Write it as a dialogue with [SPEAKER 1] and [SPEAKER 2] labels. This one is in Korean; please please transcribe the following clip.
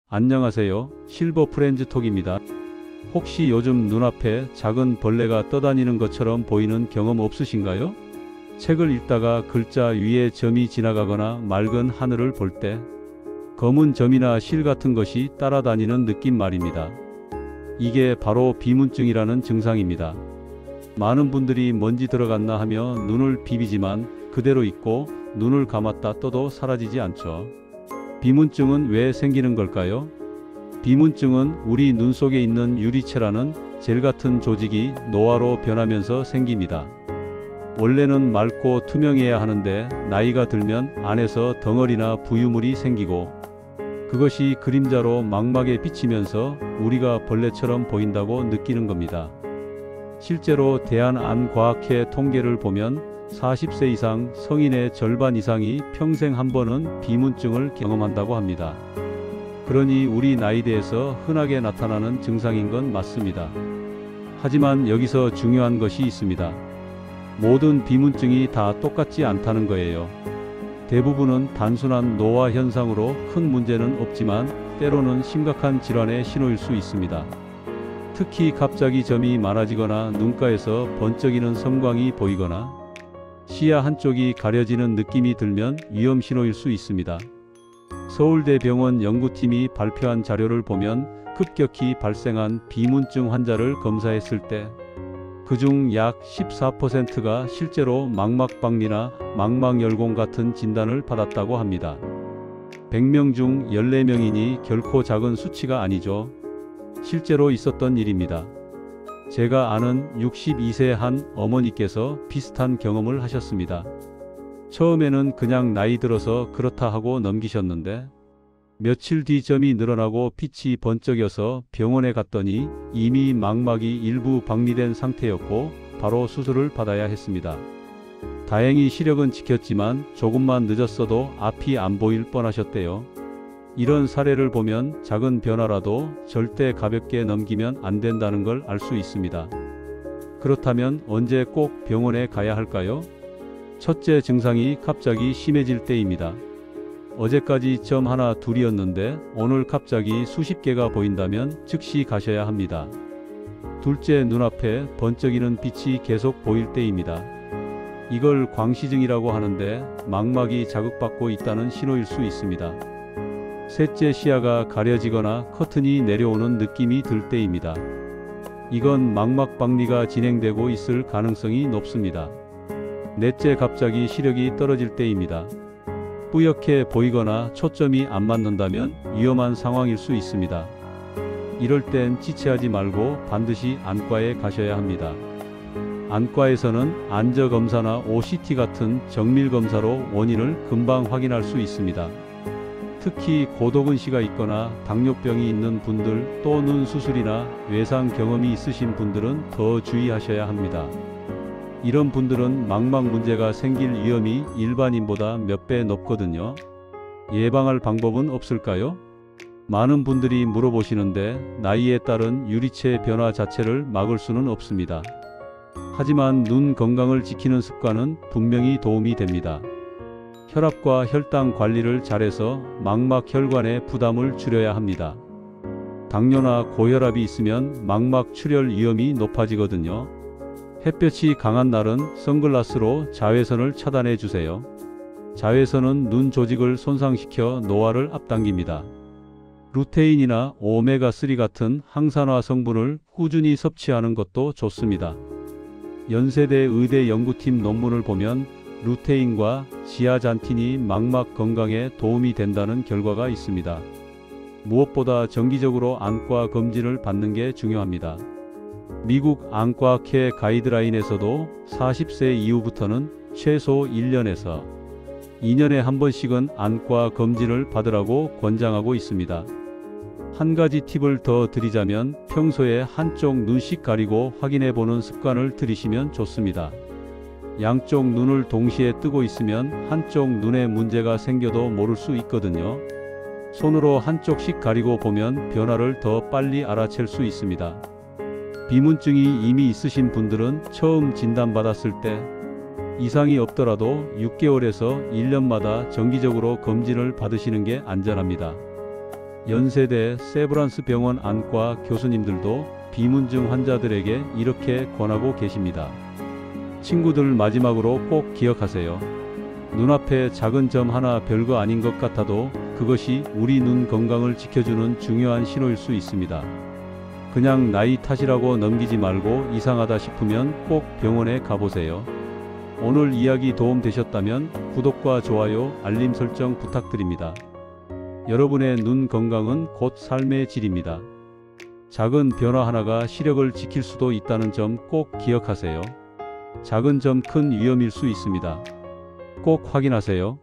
[SPEAKER 1] 안녕하세요. 실버 프렌즈톡입니다. 혹시 요즘 눈앞에 작은 벌레가 떠다니는 것처럼 보이는 경험 없으신가요? 책을 읽다가 글자 위에 점이 지나가거나 맑은 하늘을 볼 때 검은 점이나 실 같은 것이 따라다니는 느낌 말입니다. 이게 바로 비문증이라는 증상입니다. 많은 분들이 먼지 들어갔나 하며 눈을 비비지만 그대로 있고 눈을 감았다 떠도 사라지지 않죠. 비문증은 왜 생기는 걸까요? 비문증은 우리 눈 속에 있는 유리체라는 젤 같은 조직이 노화로 변하면서 생깁니다. 원래는 맑고 투명해야 하는데 나이가 들면 안에서 덩어리나 부유물이 생기고 그것이 그림자로 망막에 비치면서 우리가 벌레처럼 보인다고 느끼는 겁니다. 실제로 대한안과학회 통계를 보면 40세 이상 성인의 절반 이상이 평생 한 번은 비문증을 경험한다고 합니다. 그러니 우리 나이대에서 흔하게 나타나는 증상인 건 맞습니다. 하지만 여기서 중요한 것이 있습니다. 모든 비문증이 다 똑같지 않다는 거예요. 대부분은 단순한 노화 현상으로 큰 문제는 없지만 때로는 심각한 질환의 신호일 수 있습니다. 특히 갑자기 점이 많아지거나 눈가에서 번쩍이는 섬광이 보이거나 시야 한쪽이 가려지는 느낌이 들면 위험 신호일 수 있습니다. 서울대병원 연구팀이 발표한 자료를 보면 급격히 발생한 비문증 환자를 검사했을 때 그중 약 14%가 실제로 망막박리나 망막열공 같은 진단을 받았다고 합니다. 100명 중 14명이니 결코 작은 수치가 아니죠. 실제로 있었던 일입니다. 제가 아는 62세 한 어머니께서 비슷한 경험을 하셨습니다. 처음에는 그냥 나이 들어서 그렇다 하고 넘기셨는데 며칠 뒤 점이 늘어나고 빛이 번쩍여서 병원에 갔더니 이미 망막이 일부 박리된 상태였고 바로 수술을 받아야 했습니다. 다행히 시력은 지켰지만 조금만 늦었어도 앞이 안 보일 뻔하셨대요. 이런 사례를 보면 작은 변화라도 절대 가볍게 넘기면 안 된다는 걸 알 수 있습니다. 그렇다면 언제 꼭 병원에 가야 할까요? 첫째 증상이 갑자기 심해질 때입니다. 어제까지 점 하나 둘이었는데 오늘 갑자기 수십 개가 보인다면 즉시 가셔야 합니다. 둘째, 눈앞에 번쩍이는 빛이 계속 보일 때입니다. 이걸 광시증이라고 하는데 망막이 자극받고 있다는 신호일 수 있습니다. 셋째, 시야가 가려지거나 커튼이 내려오는 느낌이 들 때입니다. 이건 망막박리가 진행되고 있을 가능성이 높습니다. 넷째, 갑자기 시력이 떨어질 때입니다. 뿌옇게 보이거나 초점이 안 맞는다면 위험한 상황일 수 있습니다. 이럴 땐 지체하지 말고 반드시 안과에 가셔야 합니다. 안과에서는 안저검사나 OCT 같은 정밀검사로 원인을 금방 확인할 수 있습니다. 특히 고도근시가 있거나 당뇨병이 있는 분들 또 눈 수술이나 외상 경험이 있으신 분들은 더 주의하셔야 합니다. 이런 분들은 망막 문제가 생길 위험이 일반인보다 몇 배 높거든요. 예방할 방법은 없을까요? 많은 분들이 물어보시는데 나이에 따른 유리체 변화 자체를 막을 수는 없습니다. 하지만 눈 건강을 지키는 습관은 분명히 도움이 됩니다. 혈압과 혈당 관리를 잘해서 망막 혈관의 부담을 줄여야 합니다. 당뇨나 고혈압이 있으면 망막 출혈 위험이 높아지거든요. 햇볕이 강한 날은 선글라스로 자외선을 차단해 주세요. 자외선은 눈 조직을 손상시켜 노화를 앞당깁니다. 루테인이나 오메가3 같은 항산화 성분을 꾸준히 섭취하는 것도 좋습니다. 연세대 의대 연구팀 논문을 보면 루테인과 지아잔틴이 망막 건강에 도움이 된다는 결과가 있습니다. 무엇보다 정기적으로 안과 검진을 받는 게 중요합니다. 미국 안과학회 가이드라인에서도 40세 이후부터는 최소 1년에서 2년에 한 번씩은 안과 검진을 받으라고 권장하고 있습니다. 한 가지 팁을 더 드리자면 평소에 한쪽 눈씩 가리고 확인해 보는 습관을 들이시면 좋습니다. 양쪽 눈을 동시에 뜨고 있으면 한쪽 눈에 문제가 생겨도 모를 수 있거든요. 손으로 한쪽씩 가리고 보면 변화를 더 빨리 알아챌 수 있습니다. 비문증이 이미 있으신 분들은 처음 진단받았을 때 이상이 없더라도 6개월에서 1년마다 정기적으로 검진을 받으시는 게 안전합니다. 연세대 세브란스 병원 안과 교수님들도 비문증 환자들에게 이렇게 권하고 계십니다. 친구들, 마지막으로 꼭 기억하세요. 눈앞에 작은 점 하나 별거 아닌 것 같아도 그것이 우리 눈 건강을 지켜주는 중요한 신호일 수 있습니다. 그냥 나이 탓이라고 넘기지 말고 이상하다 싶으면 꼭 병원에 가보세요. 오늘 이야기 도움 되셨다면 구독과 좋아요, 알림 설정 부탁드립니다. 여러분의 눈 건강은 곧 삶의 질입니다. 작은 변화 하나가 시력을 지킬 수도 있다는 점 꼭 기억하세요. 작은 점 큰 위험일 수 있습니다. 꼭 확인하세요.